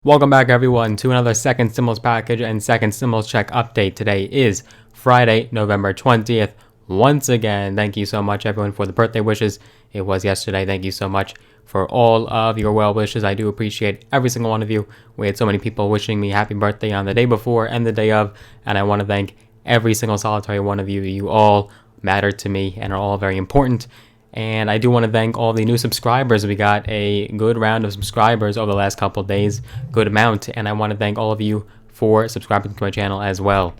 Welcome back, everyone, to another second stimulus package and second stimulus check update. Today is Friday, November 20th. Once again, thank you so much, everyone, for the birthday wishes. It was yesterday. Thank you so much for all of your well wishes. I do appreciate every single one of you. We had so many people wishing me happy birthday on the day before and the day of, and I want to thank every single solitary one of you. You all matter to me and are all very important. And I do want to thank all the new subscribers. We got a good round of subscribers over the last couple of days, good amount, and I want to thank all of you for subscribing to my channel as well.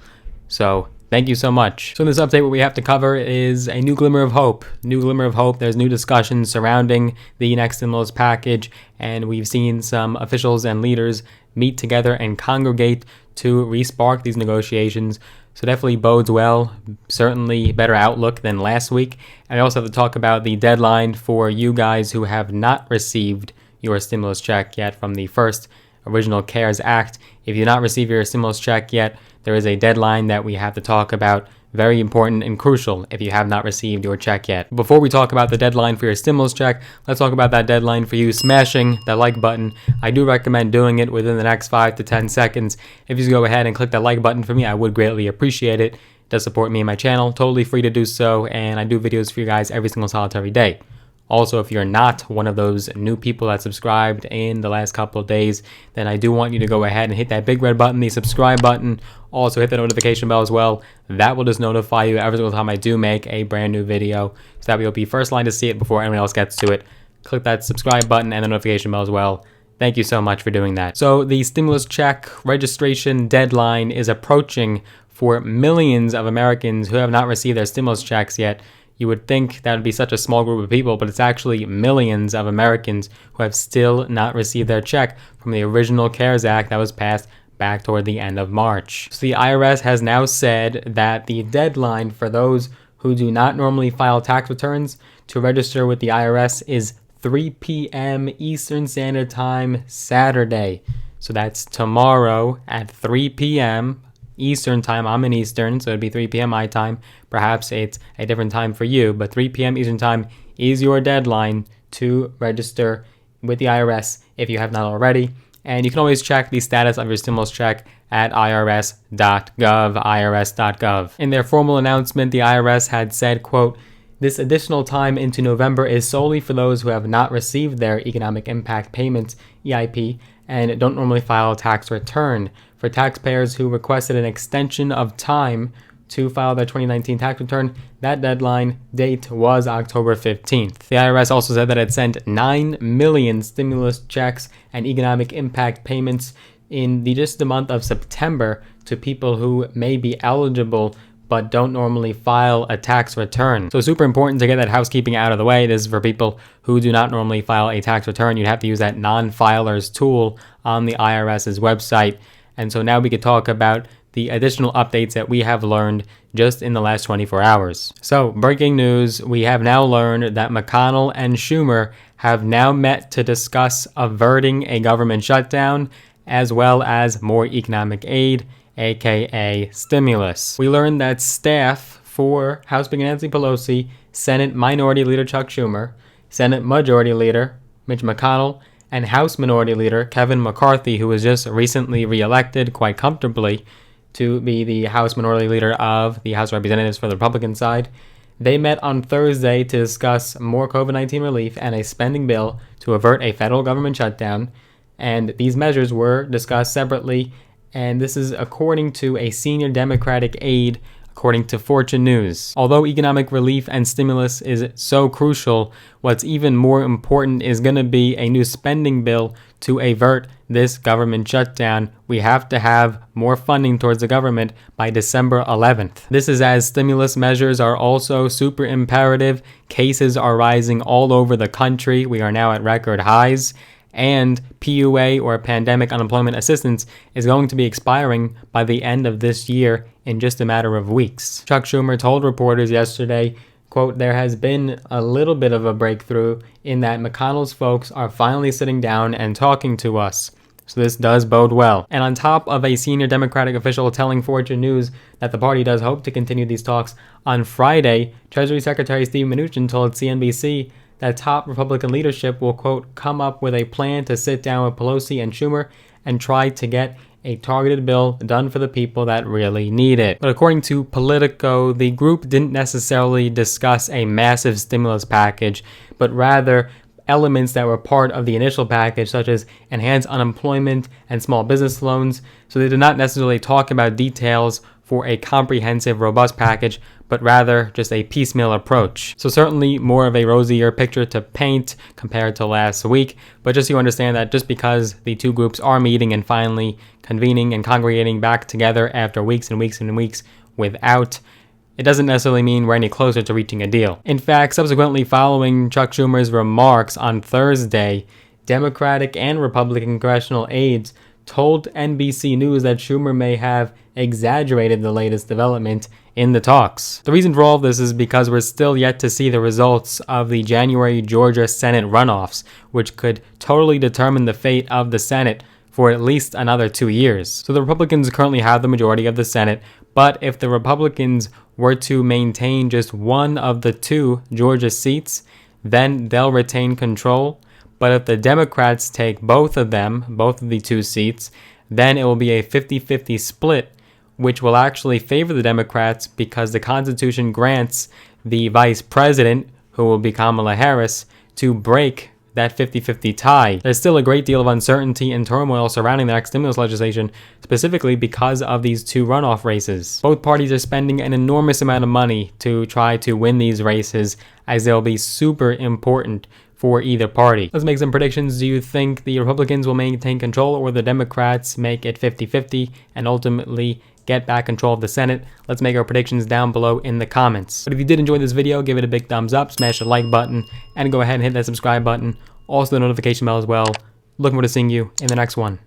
So thank you so much. So in this update, what we have to cover is a new glimmer of hope. New glimmer of hope. There's new discussions surrounding the next stimulus package, and we've seen some officials and leaders meet together and congregate to re-spark these negotiations. So definitely bodes well, certainly better outlook than last week. And I also have to talk about the deadline for you guys who have not received your stimulus check yet from the first original CARES Act. If you do not receive your stimulus check yet, there is a deadline that we have to talk about. Very important and crucial if you have not received your check yet. Before we talk about the deadline for your stimulus check, let's talk about that deadline for you smashing that like button. I do recommend doing it within the next 5 to 10 seconds. If you go ahead and click that like button for me, I would greatly appreciate it. It does support me and my channel. Totally free to do so, and I do videos for you guys every single solitary day. Also, if you're not one of those new people that subscribed in the last couple of days, then I do want you to go ahead and hit that big red button, the subscribe button. Also, hit the notification bell as well. That will just notify you every single time I do make a brand new video, so that you'll be first line to see it before anyone else gets to it. Click that subscribe button and the notification bell as well. Thank you so much for doing that. So the stimulus check registration deadline is approaching for millions of Americans who have not received their stimulus checks yet. You would think that would be such a small group of people, but it's actually millions of Americans who have still not received their check from the original CARES Act that was passed back toward the end of March. So the IRS has now said that the deadline for those who do not normally file tax returns to register with the IRS is 3 p.m. Eastern Standard Time Saturday. So that's tomorrow at 3 p.m. Eastern Time. I'm in Eastern, so it'd be 3 p.m. my time. Perhaps it's a different time for you, but 3 p.m. Eastern Time is your deadline to register with the IRS if you have not already. And you can always check the status of your stimulus check at irs.gov. In their formal announcement, the IRS had said, quote, "This additional time into November is solely for those who have not received their Economic Impact Payments, EIP, and don't normally file a tax return. For taxpayers who requested an extension of time to file their 2019 tax return, that deadline date was October 15th. The IRS also said that it sent 9 million stimulus checks and economic impact payments in just the month of September to people who may be eligible but don't normally file a tax return. So super important to get that housekeeping out of the way. This is for people who do not normally file a tax return. You'd have to use that non-filers tool on the IRS's website. And so now we could talk about the additional updates that we have learned just in the last 24 hours. So breaking news, we have now learned that McConnell and Schumer have now met to discuss averting a government shutdown as well as more economic aid, aka stimulus. We learned that staff for House Speaker Nancy Pelosi, Senate Minority Leader Chuck Schumer, Senate Majority Leader Mitch McConnell, and House Minority Leader Kevin McCarthy, who was just recently reelected quite comfortably to be the House Minority Leader of the House of Representatives for the Republican side. They met on Thursday to discuss more COVID-19 relief and a spending bill to avert a federal government shutdown. And these measures were discussed separately, and this is according to a senior Democratic aide, according to Fortune News. Although economic relief and stimulus is so crucial, what's even more important is going to be a new spending bill to avert this government shutdown. We have to have more funding towards the government by December 11th. This is as stimulus measures are also super imperative. Cases are rising all over the country. We are now at record highs. And PUA, or Pandemic Unemployment Assistance, is going to be expiring by the end of this year in just a matter of weeks. Chuck Schumer told reporters yesterday, quote, "There has been a little bit of a breakthrough in that McConnell's folks are finally sitting down and talking to us." So this does bode well. And on top of a senior Democratic official telling Fortune News that the party does hope to continue these talks, on Friday, Treasury Secretary Steve Mnuchin told CNBC that top Republican leadership will, quote, "come up with a plan to sit down with Pelosi and Schumer and try to get a targeted bill done for the people that really need it. But according to Politico, the group didn't necessarily discuss a massive stimulus package, but rather elements that were part of the initial package, such as enhanced unemployment and small business loans. So they did not necessarily talk about details for a comprehensive, robust package, but rather just a piecemeal approach. So certainly more of a rosier picture to paint compared to last week, but just so you understand that just because the two groups are meeting and finally convening and congregating back together after weeks and weeks and weeks without, it doesn't necessarily mean we're any closer to reaching a deal. In fact, subsequently following Chuck Schumer's remarks on Thursday, Democratic and Republican congressional aides told NBC News that Schumer may have exaggerated the latest development in the talks. The reason for all of this is because we're still yet to see the results of the January Georgia Senate runoffs, which could totally determine the fate of the Senate for at least another 2 years. So the Republicans currently have the majority of the Senate, but if the Republicans were to maintain just one of the 2 Georgia seats, then they'll retain control. But if the Democrats take both of the 2 seats, then it will be a 50-50 split, which will actually favor the Democrats because the Constitution grants the vice president, who will be Kamala Harris, to break that 50-50 tie. There's still a great deal of uncertainty and turmoil surrounding the next stimulus legislation, specifically because of these 2 runoff races. Both parties are spending an enormous amount of money to try to win these races, as they'll be super important for either party. Let's make some predictions. Do you think the Republicans will maintain control, or the Democrats make it 50-50 and ultimately get back control of the Senate? Let's make our predictions down below in the comments. But if you did enjoy this video, give it a big thumbs up, smash the like button, and go ahead and hit that subscribe button. Also the notification bell as well. Looking forward to seeing you in the next one.